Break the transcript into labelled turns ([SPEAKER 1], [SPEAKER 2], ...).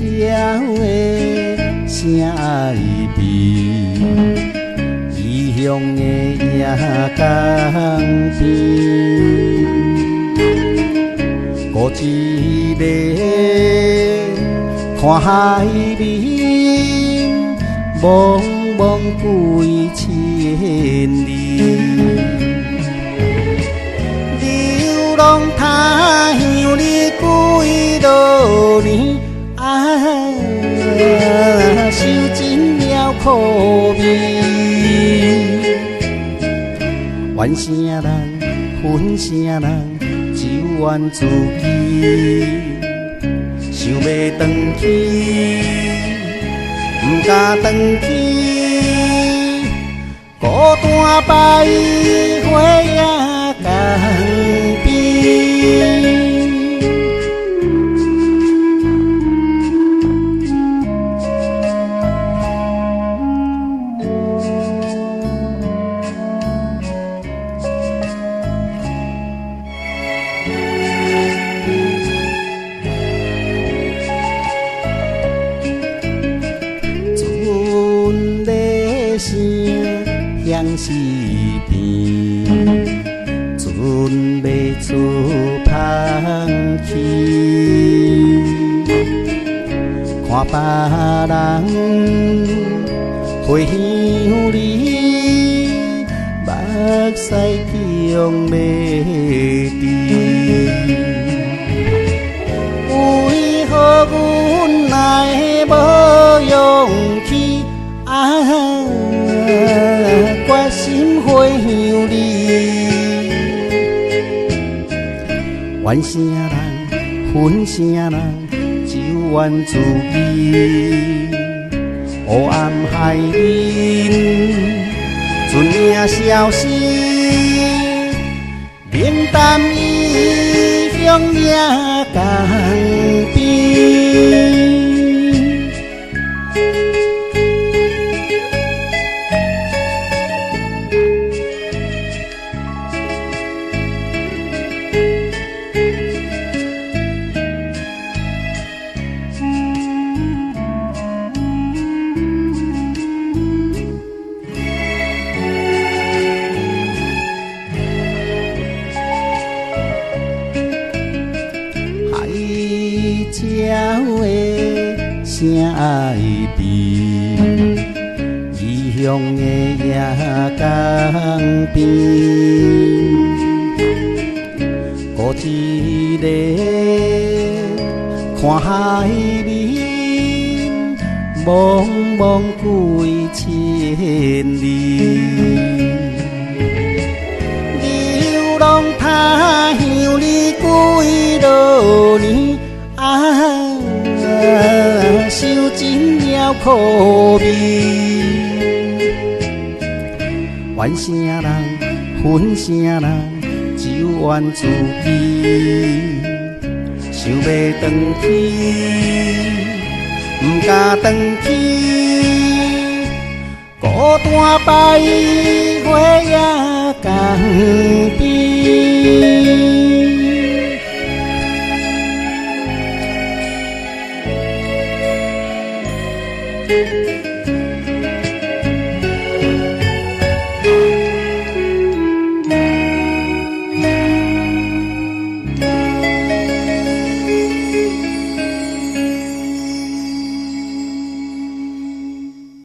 [SPEAKER 1] 鸟的声味，异乡的夜港边，孤一个看海面，茫茫几千里。流浪他乡里几多年。受尽了苦味，怨声人，恨声人，只怨自己，想要回去，不敢回去，孤单摆花仔江边。声响四边，船要出帆去，看别人回乡里，目屎强要滴。为何阮来无勇气？决心回乡里，怨声人，恨声人，只怨自己。黑暗海面，船命消失，冷淡异乡夜江边。鸟的声味，异乡的夜江边，孤一个看海面，茫茫几千里。流浪他乡里几多年。受尽了苦味，怨声人，恨声人，只怨自己。想要回去，不敢回去，孤单摆花仔江边。